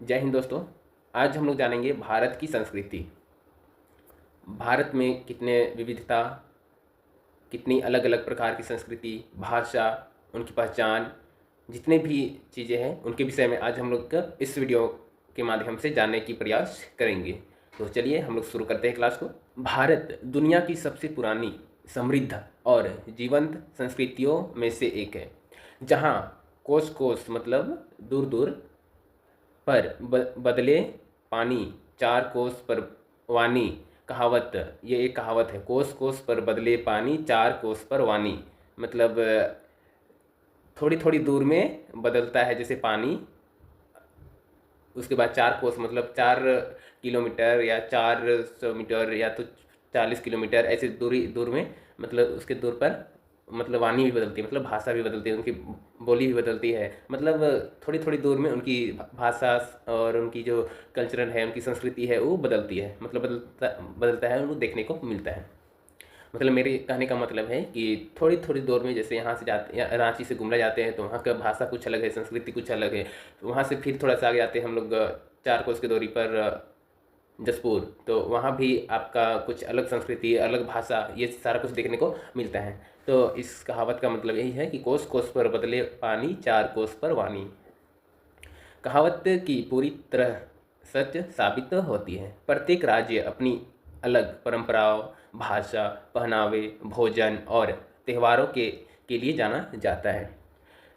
जय हिंद दोस्तों। आज हम लोग जानेंगे भारत की संस्कृति। भारत में कितने विविधता, कितनी अलग अलग प्रकार की संस्कृति, भाषा, उनकी पहचान, जितने भी चीज़ें हैं उनके विषय में आज हम लोग इस वीडियो के माध्यम से जानने की प्रयास करेंगे। तो चलिए हम लोग शुरू करते हैं क्लास को। भारत दुनिया की सबसे पुरानी, समृद्ध और जीवंत संस्कृतियों में से एक है, जहाँ कोस कोस मतलब दूर दूर पर बदले पानी, चार कोस पर वानी। कहावत, ये एक कहावत है, कोस कोस पर बदले पानी, चार कोस पर वानी। मतलब थोड़ी थोड़ी दूर में बदलता है जैसे पानी, उसके बाद चार कोस मतलब 4 किलोमीटर या 400 मीटर या तो 40 किलोमीटर, ऐसे दूर में, मतलब उसके दूर पर मतलब वाणी भी बदलती है, मतलब भाषा भी बदलती है, उनकी बोली भी बदलती है। मतलब थोड़ी थोड़ी दूर में उनकी भाषा और उनकी जो कल्चरल है, उनकी संस्कृति है, वो बदलती है, मतलब बदलता है, उनको देखने को मिलता है। मतलब मेरे कहने का मतलब है कि थोड़ी थोड़ी दूर में, जैसे यहाँ से जाते या रांची से गुमला जाते हैं तो वहाँ का भाषा कुछ अलग है, संस्कृति कुछ अलग है। तो वहाँ से फिर थोड़ा सा आगे जाते हैं हम लोग 4 कोस की दूरी पर जसपुर, तो वहाँ भी आपका कुछ अलग संस्कृति, अलग भाषा, ये सारा कुछ देखने को मिलता है। तो इस कहावत का मतलब यही है कि कोस कोस पर बदले पानी, 4 कोस पर वाणी। कहावत की पूरी तरह सच साबित होती है। प्रत्येक राज्य अपनी अलग परंपराओं, भाषा, पहनावे, भोजन और त्योहारों के लिए जाना जाता है।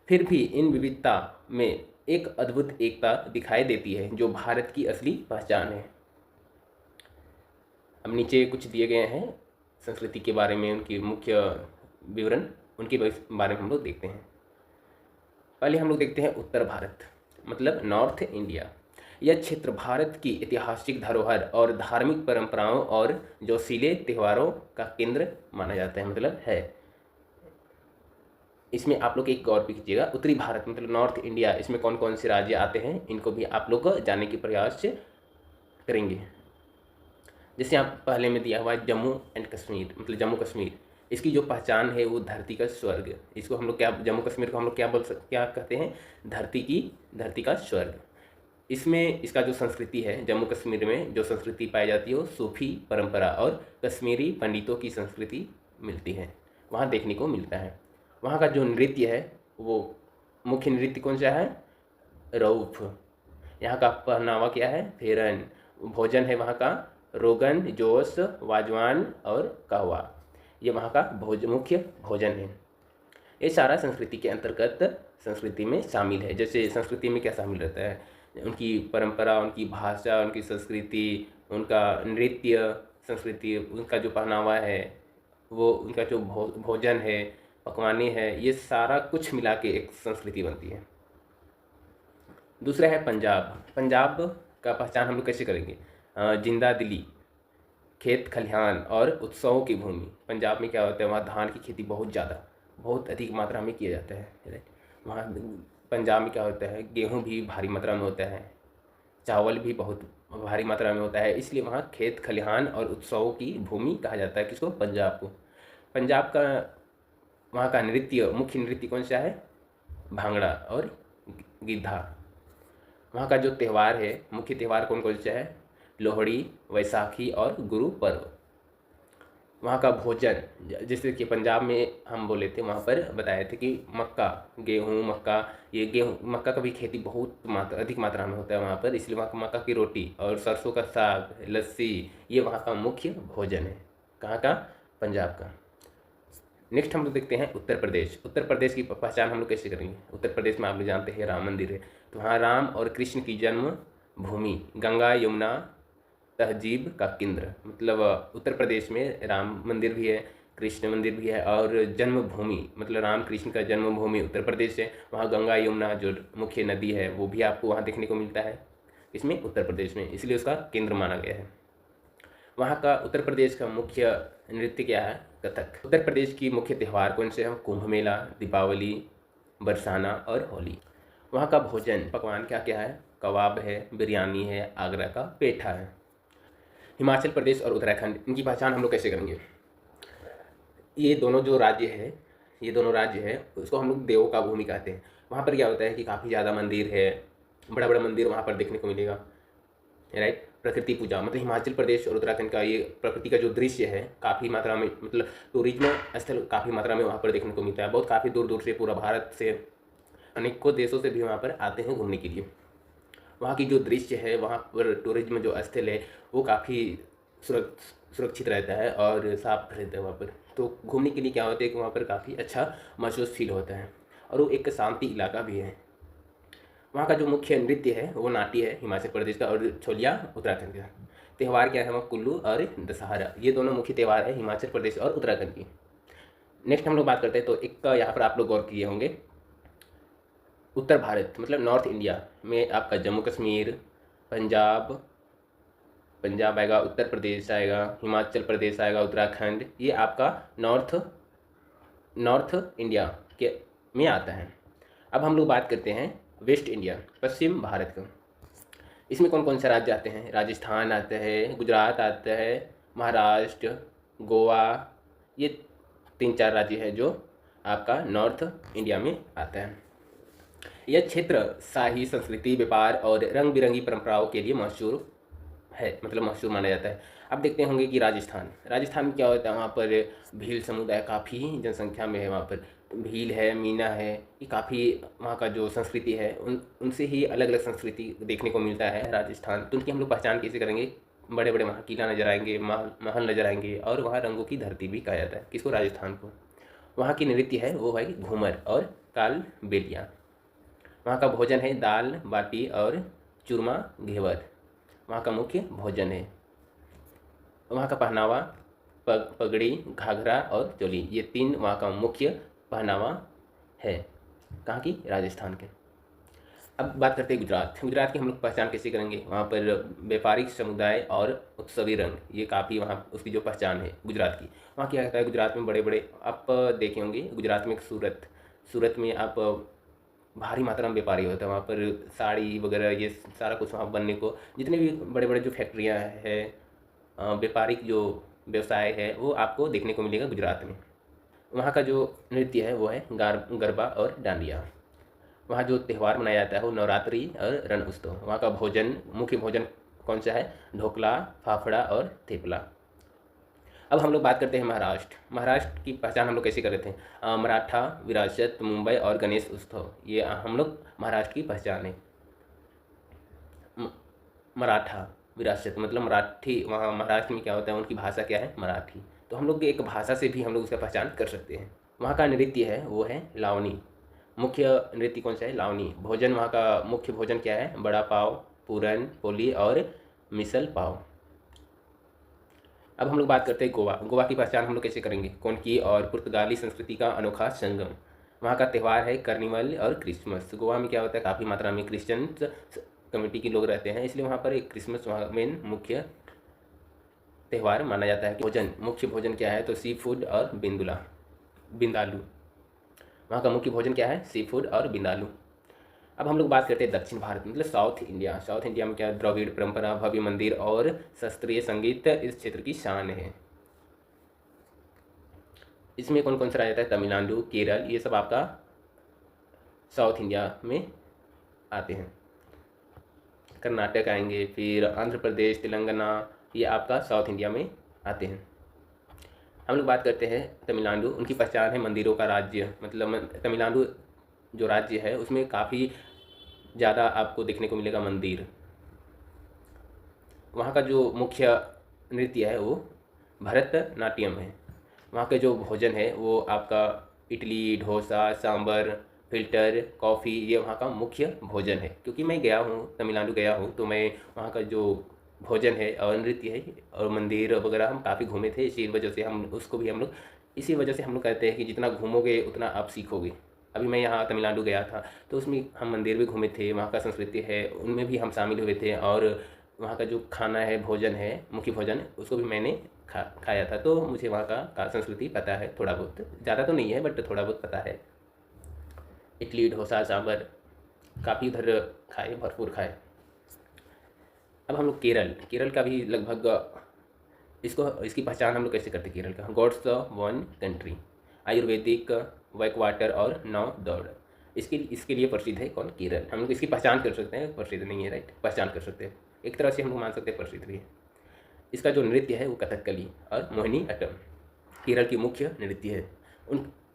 फिर भी इन विविधता में एक अद्भुत एकता दिखाई देती है, जो भारत की असली पहचान है। अब नीचे कुछ दिए गए हैं संस्कृति के बारे में, उनकी मुख्य विवरण, उनके बारे में हम लोग देखते हैं। पहले हम लोग देखते हैं उत्तर भारत, मतलब नॉर्थ इंडिया। यह क्षेत्र भारत की ऐतिहासिक धरोहर और धार्मिक परंपराओं और जोशीले त्योहारों का केंद्र माना जाता है, मतलब है। इसमें आप लोग एक गौर भी कीजिएगा, उत्तरी भारत मतलब नॉर्थ इंडिया, इसमें कौन कौन से राज्य आते हैं, इनको भी आप लोग जानने की प्रयास करेंगे। जैसे यहाँ पहले में दिया हुआ है जम्मू एंड कश्मीर, मतलब जम्मू कश्मीर। इसकी जो पहचान है वो धरती का स्वर्ग। इसको हम लोग क्या, जम्मू कश्मीर को हम लोग क्या कहते हैं, धरती का स्वर्ग। इसमें इसका जो संस्कृति है, जम्मू कश्मीर में जो संस्कृति पाई जाती है वो सूफी परंपरा और कश्मीरी पंडितों की संस्कृति मिलती है, वहाँ देखने को मिलता है। वहाँ का जो नृत्य है वो मुख्य नृत्य कौन सा है, रऊफ। यहाँ का पहनावा क्या है, फेरन। भोजन है वहाँ का रोगन जोश, वाजवान और कहवा, ये वहाँ का मुख्य भोजन है। ये सारा संस्कृति के अंतर्गत संस्कृति में शामिल है। जैसे संस्कृति में क्या शामिल रहता है, उनकी परंपरा, उनकी भाषा, उनकी संस्कृति, उनका नृत्य संस्कृति, उनका जो पहनावा है, वो उनका जो भोजन है, पकवाने है, ये सारा कुछ मिला के एक संस्कृति बनती है। दूसरा है पंजाब। पंजाब का पहचान हम लोग कैसे करेंगे, जिंदा दिली, खेत खलिहान और उत्सवों की भूमि। पंजाब में क्या होता है, वहाँ धान की खेती बहुत अधिक मात्रा में किया जाता है, राइट। वहाँ पंजाब में क्या होता है, गेहूँ भी भारी मात्रा में होता है, चावल भी बहुत भारी मात्रा में होता है, इसलिए वहाँ खेत खलिहान और उत्सवों की भूमि कहा जाता है किसको, पंजाब को। पंजाब का वहाँ का नृत्य, मुख्य नृत्य कौन सा है, भांगड़ा और गिद्धा। वहाँ का जो त्यौहार है, मुख्य त्यौहार कौन कौन सा है, लोहड़ी, वैसाखी और गुरु पर्व। वहाँ का भोजन, जैसे कि पंजाब में हम बोले थे, वहाँ पर बताए थे कि मक्का, गेहूँ, मक्का, ये गेहूँ मक्का का भी खेती बहुत अधिक मात्रा में होता है वहाँ पर, इसलिए वहाँ का मक्का की रोटी और सरसों का साग, लस्सी, ये वहाँ का मुख्य भोजन है। कहाँ का, पंजाब का। नेक्स्ट हम लोग देखते हैं उत्तर प्रदेश। उत्तर प्रदेश की पहचान हम लोग कैसे करेंगे, उत्तर प्रदेश में आप लोग जानते हैं राम मंदिर है, तो वहाँ राम और कृष्ण की जन्म भूमि, गंगा यमुना तहजीब का केंद्र, मतलब उत्तर प्रदेश में राम मंदिर भी है, कृष्ण मंदिर भी है, और जन्मभूमि मतलब राम कृष्ण का जन्मभूमि उत्तर प्रदेश है। वहाँ गंगा यमुना जो मुख्य नदी है वो भी आपको वहाँ देखने को मिलता है, इसमें उत्तर प्रदेश में, इसलिए उसका केंद्र माना गया है। वहाँ का उत्तर प्रदेश का मुख्य नृत्य क्या है, कथक। उत्तर प्रदेश की मुख्य त्यौहार कौन से हैं, कुंभ मेला, दीपावली, बरसाना और होली। वहाँ का भोजन, पकवान क्या क्या है, कबाब है, बिरयानी है, आगरा का पेठा है। हिमाचल प्रदेश और उत्तराखंड, इनकी पहचान हम लोग कैसे करेंगे। ये दोनों जो राज्य है, ये दोनों राज्य है, उसको हम लोग देवों का भूमि कहते हैं। वहाँ पर क्या होता है कि काफ़ी ज़्यादा मंदिर है, बड़ा बड़ा मंदिर वहाँ पर देखने को मिलेगा, राइट। प्रकृति पूजा मतलब हिमाचल प्रदेश और उत्तराखंड का ये प्रकृति का जो दृश्य है काफ़ी मात्रा में, मतलब टूरिज्म स्थल काफ़ी मात्रा में वहाँ पर देखने को मिलता है। बहुत काफ़ी दूर दूर से, पूरा भारत से, अनेकों देशों से भी वहाँ पर आते हैं घूमने के लिए। वहाँ की जो दृश्य है, वहाँ पर टूरिज्म जो स्थल है वो काफ़ी सुरक्षित रहता है और साफ रहता है वहाँ पर। तो घूमने के लिए क्या होता है कि वहाँ पर काफ़ी अच्छा महसूस फील होता है, और वो एक शांति इलाका भी है। वहाँ का जो मुख्य नृत्य है वो नाट्य है हिमाचल प्रदेश का, और छोलिया उत्तराखंड का। त्यौहार क्या है वहाँ कुल्लू और दशहरा, ये दोनों मुख्य त्यौहार है हिमाचल प्रदेश और उत्तराखंड की। नेक्स्ट हम लोग बात करते हैं, तो एक यहाँ पर आप लोग गौर किए होंगे, उत्तर भारत मतलब नॉर्थ इंडिया में आपका जम्मू कश्मीर, पंजाब, पंजाब आएगा, उत्तर प्रदेश आएगा, हिमाचल प्रदेश आएगा, उत्तराखंड, ये आपका नॉर्थ इंडिया के में आता है। अब हम लोग बात करते हैं वेस्ट इंडिया, पश्चिम भारत का। इसमें कौन कौन से राज्य आते हैं? राजस्थान आता है, गुजरात आता है, महाराष्ट्र, गोवा, ये 3-4 राज्य है जो आपका नॉर्थ इंडिया में आता है। यह क्षेत्र शाही संस्कृति, व्यापार और रंग बिरंगी परंपराओं के लिए मशहूर है, मतलब मशहूर माना जाता है। अब देखते होंगे कि राजस्थान में क्या होता है, वहाँ पर भील समुदाय काफ़ी जनसंख्या में है। वहाँ पर भील है, मीना है, ये काफ़ी वहाँ का जो संस्कृति है उनसे ही अलग अलग संस्कृति देखने को मिलता है राजस्थान। तो उनकी हम लोग पहचान कैसे करेंगे? बड़े बड़े वहाँ किला नज़र आएंगे, महल नज़र आएंगे, और वहाँ रंगों की धरती भी कहा जाता है किसको? राजस्थान को। वहाँ की नृत्य है वो है घूमर और कालबेलिया। वहाँ का भोजन है दाल बाटी और चूरमा घेवर, वहाँ का मुख्य भोजन है। वहाँ का पहनावा पगड़ी, घाघरा और चोली, ये 3 वहाँ का मुख्य पहनावा है। कहाँ की? राजस्थान के। अब बात करते हैं गुजरात की हम लोग पहचान कैसे करेंगे? वहाँ पर व्यापारिक समुदाय और उत्सवी रंग, ये काफ़ी वहाँ उसकी जो पहचान है गुजरात की। वहाँ क्या कहता है, गुजरात में बड़े बड़े आप देखे होंगे, गुजरात में एक सूरत में आप भारी मात्रा में व्यापारी होता है। वहाँ पर साड़ी वगैरह ये सारा कुछ वहाँ बनने को, जितने भी बड़े बड़े जो फैक्ट्रियाँ हैं, व्यापारिक जो व्यवसाय है वो आपको देखने को मिलेगा गुजरात में। वहाँ का जो नृत्य है वो है गरबा और डांडिया। वहाँ जो त्यौहार मनाया जाता है वो नवरात्रि और रण उत्सव। वहाँ का मुख्य भोजन कौन सा है? ढोकला, फाफड़ा और थेपला। अब हम लोग बात करते हैं महाराष्ट्र की पहचान हम लोग कैसे कर रहे थे? मराठा विरासत, मुंबई और गणेश उत्सव, ये हम लोग महाराष्ट्र की पहचान है। मराठा विरासत मतलब मराठी, वहाँ महाराष्ट्र में क्या होता है, उनकी भाषा क्या है? मराठी। तो हम लोग एक भाषा से भी हम लोग उसका पहचान कर सकते हैं। वहाँ का नृत्य है वो है लावनी। मुख्य नृत्य कौन सा है? लावनी। भोजन, वहाँ का मुख्य भोजन क्या है? बड़ा पाव, पूरन पोली और मिसल पाव। अब हम लोग बात करते हैं गोवा की पहचान हम लोग कैसे करेंगे? कोनकी और पुर्तगाली संस्कृति का अनोखा संगम। वहाँ का त्यौहार है कार्निवल और क्रिसमस। गोवा में क्या होता है, काफ़ी मात्रा में क्रिश्चियन कम्युनिटी के लोग रहते हैं, इसलिए वहाँ पर एक क्रिसमस वहाँ में मुख्य त्यौहार माना जाता है। मुख्य भोजन क्या है? तो सी फूड और बिंदालू। वहाँ का मुख्य भोजन क्या है? सी फूड और बिंदालू। अब हम लोग बात करते हैं दक्षिण भारत मतलब साउथ इंडिया में क्या? द्रविड़ परंपरा, भव्य मंदिर और शास्त्रीय संगीत इस क्षेत्र की शान है। इसमें कौन कौन सा राज्य आता है? तमिलनाडु, केरल, ये सब आपका साउथ इंडिया में आते हैं। कर्नाटक आएंगे, फिर आंध्र प्रदेश, तेलंगाना, ये आपका साउथ इंडिया में आते हैं। हम लोग बात करते हैं तमिलनाडु। उनकी पहचान है मंदिरों का राज्य, मतलब तमिलनाडु जो राज्य है उसमें काफ़ी ज़्यादा आपको देखने को मिलेगा मंदिर। वहाँ का जो मुख्य नृत्य है वो भरतनाट्यम है। वहाँ के जो भोजन है वो आपका इडली, डोसा, सांभर, फिल्टर कॉफ़ी, ये वहाँ का मुख्य भोजन है। क्योंकि मैं गया हूँ, तमिलनाडु गया हूँ, तो मैं वहाँ का जो भोजन है और नृत्य है और मंदिर वगैरह हम काफ़ी घूमे थे। इसी वजह से हम लोग कहते हैं कि जितना घूमोगे उतना आप सीखोगे। अभी मैं यहाँ तमिलनाडु गया था तो उसमें हम मंदिर भी घूमे थे, वहाँ का संस्कृति है उनमें भी हम शामिल हुए थे, और वहाँ का जो खाना है, भोजन है, मुख्य भोजन, उसको भी मैंने खाया था। तो मुझे वहाँ का संस्कृति पता है थोड़ा बहुत, ज़्यादा तो नहीं है बट थोड़ा बहुत पता है। इडली, डोसा, सांभर काफ़ी उधर खाए, भरपूर खाए। अब हम लोग केरल का भी लगभग इसकी पहचान हम लोग कैसे करते हैं? केरल का God's own country, Ayurvedic, back water और 9 दौड़। इसके लिए प्रसिद्ध है कौन? केरल। हम लोग इसकी पहचान कर सकते हैं, प्रसिद्ध नहीं है, राइट, पहचान कर सकते हैं, एक तरह से हम लोग मान सकते हैं प्रसिद्ध भी है। इसका जो नृत्य है वो कथकली और मोहिनी अट्टम केरल की मुख्य नृत्य है।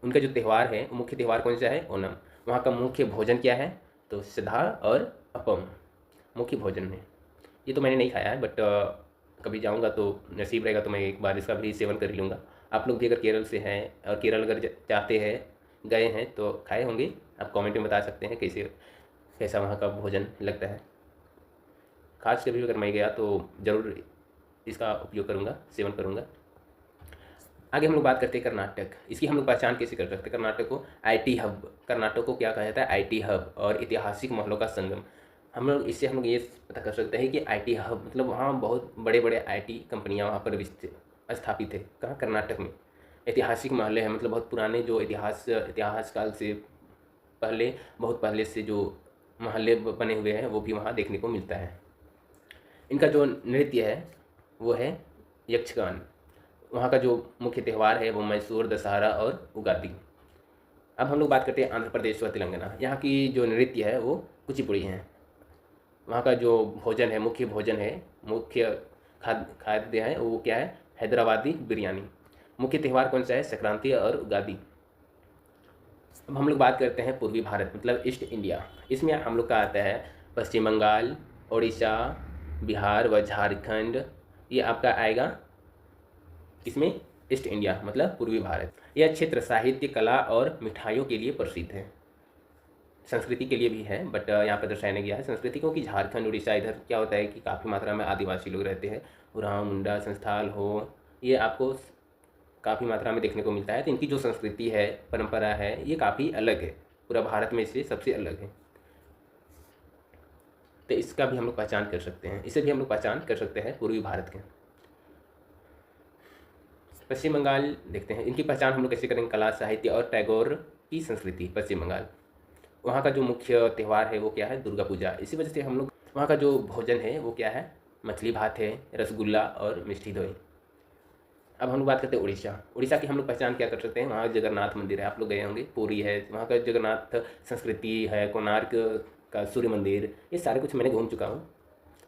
उनका जो त्यौहार है, मुख्य त्यौहार कौन सा है? ओणम। वहाँ का मुख्य भोजन क्या है? तो सदा और अपम मुख्य भोजन में। ये तो मैंने नहीं खाया है, बट कभी जाऊँगा तो नसीब रहेगा तो मैं एक बार इसका भी सेवन कर ही लूँगा। आप लोग भी अगर केरल से हैं और केरल अगर जाते हैं, गए हैं तो खाए होंगे, आप कमेंट में बता सकते हैं कैसा वहाँ का भोजन लगता है। खास कभी अगर मैं गया तो ज़रूर इसका उपयोग करूँगा, सेवन करूँगा। आगे हम लोग बात करते हैं कर्नाटक। इसकी हम लोग पहचान कैसे कर सकते हैं? कर्नाटक को आईटी हब, कर्नाटक को क्या कहा जाता है? आईटी हब और ऐतिहासिक महलों का संगम। हम लोग ये पता कर सकते हैं कि आईटी हब मतलब वहाँ बहुत बड़े बड़े आईटी कंपनियाँ वहाँ पर स्थापित है। कहाँ? कर्नाटक में। ऐतिहासिक महल है, मतलब बहुत पुराने जो इतिहास काल से पहले, बहुत पहले से जो महल्ले बने हुए हैं वो भी वहाँ देखने को मिलता है। इनका जो नृत्य है वो है यक्षगान। वहाँ का जो मुख्य त्यौहार है वो मैसूर, दशहरा और उगादी। अब हम लोग बात करते हैं आंध्र प्रदेश व तेलंगाना। यहाँ की जो नृत्य है वो कुचिपुड़ी है। वहाँ का जो भोजन है, मुख्य भोजन है, मुख्य खाद्य है वो क्या है? हैदराबादी बिरयानी। मुख्य त्यौहार कौन सा है? संक्रांति और उगादी। अब हम लोग बात करते हैं पूर्वी भारत मतलब ईस्ट इंडिया। इसमें हम लोग का आता है पश्चिम बंगाल, उड़ीसा, बिहार व झारखंड। ये आपका आएगा इसमें ईस्ट इंडिया मतलब पूर्वी भारत। यह क्षेत्र साहित्य, कला और मिठाइयों के लिए प्रसिद्ध है। संस्कृति के लिए भी है, बट यहाँ पर दर्शाया गया है संस्कृति, क्योंकि झारखंड, उड़ीसा, इधर क्या होता है कि काफ़ी मात्रा में आदिवासी लोग रहते हैं। उरांव, मुंडा, संथाल हो, ये आपको काफ़ी मात्रा में देखने को मिलता है। तो इनकी जो संस्कृति है, परंपरा है, ये काफ़ी अलग है, पूरा भारत में इससे सबसे अलग है। तो इसका भी हम लोग पहचान कर सकते हैं, इसे भी हम लोग पहचान कर सकते हैं पूर्वी भारत के। पश्चिम बंगाल देखते हैं, इनकी पहचान हम लोग कैसे करेंगे? कला, साहित्य और टैगोर की संस्कृति। पश्चिम बंगाल, वहाँ का जो मुख्य त्यौहार है वो क्या है? दुर्गा पूजा। इसी वजह से हम लोग वहाँ का जो भोजन है वो क्या है? मछली भात है, रसगुल्ला और मिष्टी दोई। अब हम लोग बात करते हैं उड़ीसा। उड़ीसा की हम लोग पहचान क्या कर सकते हैं? वहाँ जगन्नाथ मंदिर है, आप लोग गए होंगे, पुरी है, वहाँ का जगन्नाथ संस्कृति है, कोणार्क का सूर्य मंदिर, ये सारे कुछ मैंने घूम चुका हूँ।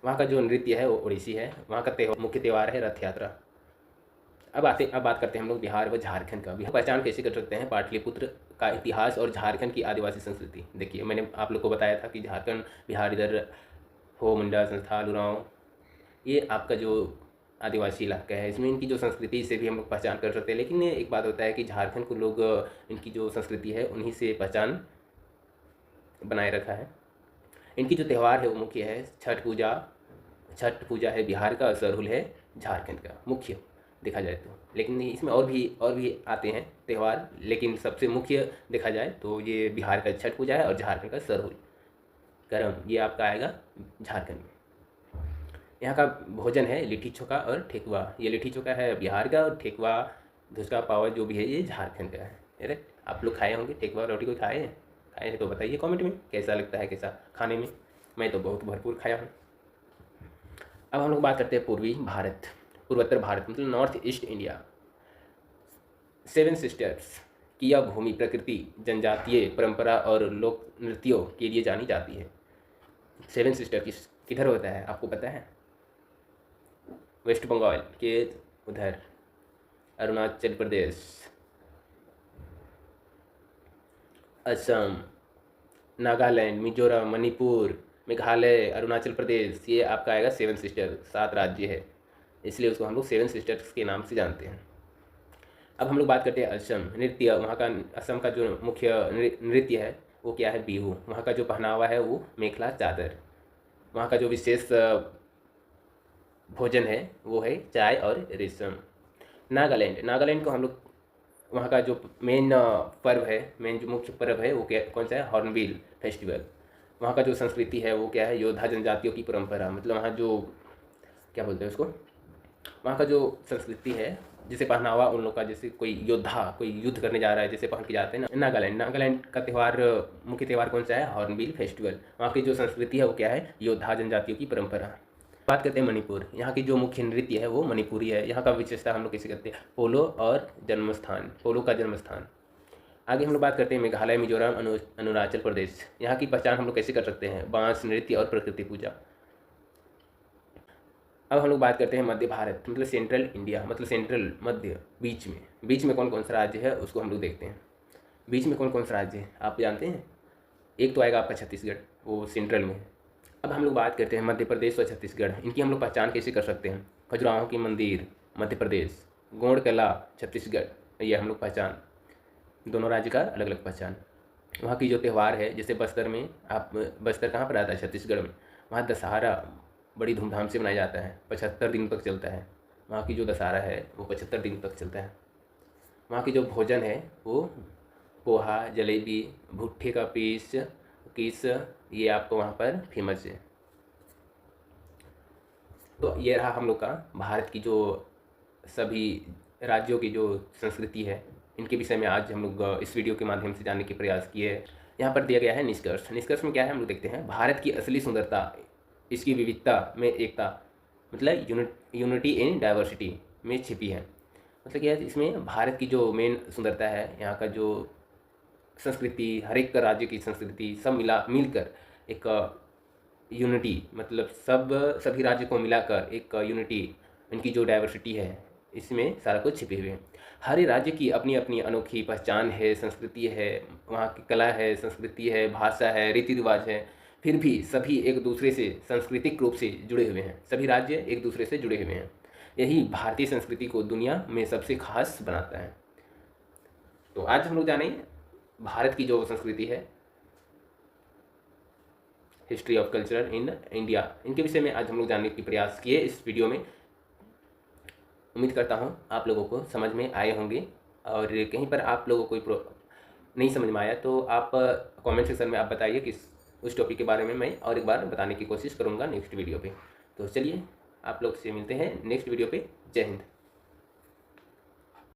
वहाँ का जो नृत्य है वो उड़ीसी है। वहाँ का मुख्य त्यौहार है रथ यात्रा। अब बात करते हैं हम लोग बिहार व झारखंड का। बिहार पहचान कैसे कर सकते हैं? पाटलिपुत्र का इतिहास और झारखंड की आदिवासी संस्कृति। देखिए मैंने आप लोग को बताया था कि झारखंड, बिहार, इधर हो, मुंडा, संथाल, उरांव, ये आपका जो आदिवासी इलाका है, इसमें इनकी जो संस्कृति से भी हम लोग पहचान कर सकते हैं। लेकिन एक बात होता है कि झारखंड को लोग इनकी जो संस्कृति है उन्हीं से पहचान बनाए रखा है। इनकी जो त्यौहार है वो मुख्य है छठ पूजा है बिहार का, सरहुल है झारखंड का मुख्य देखा जाए तो। लेकिन इसमें और भी आते हैं त्यौहार, लेकिन सबसे मुख्य देखा जाए तो ये बिहार का छठ पूजा है और झारखंड का सरहुल करम, ये आपका आएगा झारखंड में। यहाँ का भोजन है लिट्टी चोखा और ठेकुआ। ये लिट्टी चोखा है बिहार का और ठेकुआ, धुसका पावा जो भी है ये झारखंड का है। अरे आप लोग खाए होंगे ठेकुआ रोटी, कोई खाए हैं तो बताइए कमेंट में कैसा लगता है, कैसा खाने में। मैं तो बहुत भरपूर खाया हूँ। अब हम लोग बात करते हैं पूर्वी भारत, पूर्वोत्तर भारत मतलब north east India. Seven sisters की यह भूमि प्रकृति, जनजातीय परंपरा और लोक नृत्यों के लिए जानी जाती है। सेवन सिस्टर किधर होता है आपको पता है? वेस्ट बंगाल के उधर, अरुणाचल प्रदेश, असम, नागालैंड, मिजोरम, मणिपुर, मेघालय, अरुणाचल प्रदेश, ये आपका आएगा सेवन सिस्टर, 7 राज्य है, इसलिए उसको हम लोग सेवन सिस्टर्स के नाम से जानते हैं। अब हम लोग बात करते हैं असम नृत्य। वहाँ का असम का जो मुख्य नृत्य है वो क्या है? बिहू। वहाँ का जो पहनावा है वो मेखला चादर। वहाँ का जो विशेष भोजन है वो है चाय और रेशम। नागालैंड को हम लोग, वहाँ का जो मेन पर्व है, मेन जो मुख्य पर्व है वो क्या, कौन सा है? Hornbill festival. वहाँ का जो संस्कृति है वो क्या है? योद्धा जनजातियों की परंपरा, मतलब वहाँ जो क्या बोलते हैं उसको, वहाँ का जो संस्कृति है, जैसे पहनावा उन लोग का, जैसे कोई योद्धा कोई युद्ध करने जा रहा है जैसे पहन के जाते हैं ना। नागालैंड का त्यौहार, मुख्य त्यौहार कौन सा है? Hornbill festival. वहाँ की जो संस्कृति है वो क्या है? योद्धा जनजातियों की परंपरा। बात करते हैं मणिपुर। यहाँ की जो मुख्य नृत्य है वो मणिपुरी है। यहाँ का विशेषता हम लोग कैसे करते हैं? पोलो का जन्म स्थान। आगे हम लोग बात करते हैं मेघालय, मिजोरम, अरुणाचल प्रदेश। यहाँ की पहचान हम लोग कैसे कर सकते हैं? बांस, नृत्य और प्रकृति पूजा। अब हम लोग बात करते हैं मध्य भारत, मतलब सेंट्रल इंडिया, मतलब सेंट्रल, मध्य, बीच में कौन कौन सा राज्य है उसको हम लोग देखते हैं। बीच में कौन कौन सा राज्य है आप जानते हैं? एक तो आएगा आपका छत्तीसगढ़, वो सेंट्रल में है। अब हम लोग बात करते हैं मध्य प्रदेश और छत्तीसगढ़, इनकी हम लोग पहचान कैसे कर सकते हैं? खजुराहो की मंदिर मध्य प्रदेश, गोंड किला छत्तीसगढ़, ये हम लोग पहचान, दोनों राज्य का अलग अलग पहचान। वहाँ की जो त्यौहार है, जैसे बस्तर में, आप बस्तर कहाँ पर आता है? छत्तीसगढ़ में। वहाँ दशहरा बड़ी धूमधाम से मनाया जाता है, 75 दिन तक चलता है। वहाँ की जो दशहरा है वो 75 दिन तक चलता है। वहाँ की जो भोजन है वो पोहा, जलेबी, भुट्टे का किस, ये आपको वहाँ पर फेमस है। तो ये रहा हम लोग का भारत की जो सभी राज्यों की जो संस्कृति है, इनके विषय में आज हम लोग इस वीडियो के माध्यम से जानने के प्रयास किए हैं। यहाँ पर दिया गया है निष्कर्ष। निष्कर्ष में क्या है हम लोग देखते हैं। भारत की असली सुंदरता इसकी विविधता में एकता, मतलब यूनिटी इन डाइवर्सिटी में छिपी है। मतलब क्या है, इसमें भारत की जो मेन सुंदरता है, यहाँ का जो संस्कृति, हर एक राज्य की संस्कृति सब मिलकर एक यूनिटी, मतलब सभी राज्य को मिलाकर एक यूनिटी, इनकी जो डाइवर्सिटी है इसमें सारा कुछ छिपे हुए हैं। हर राज्य की अपनी अपनी अनोखी पहचान है, संस्कृति है, वहाँ की कला है, संस्कृति है, भाषा है, रीति रिवाज है। फिर भी सभी एक दूसरे से सांस्कृतिक रूप से जुड़े हुए हैं, सभी राज्य एक दूसरे से जुड़े हुए हैं। यही भारतीय संस्कृति को दुनिया में सबसे खास बनाता है। तो आज हम लोग जाने भारत की जो संस्कृति है, history of culture in India, इनके विषय में आज हम लोग जानने की प्रयास किए इस वीडियो में। उम्मीद करता हूँ आप लोगों को समझ में आए होंगे, और कहीं पर आप लोगों को नहीं समझ में आया तो आप कमेंट सेक्शन में आप बताइए कि उस टॉपिक के बारे में मैं और एक बार बताने की कोशिश करूँगा नेक्स्ट वीडियो पे। तो चलिए आप लोग से मिलते हैं नेक्स्ट वीडियो पे। जय हिंद।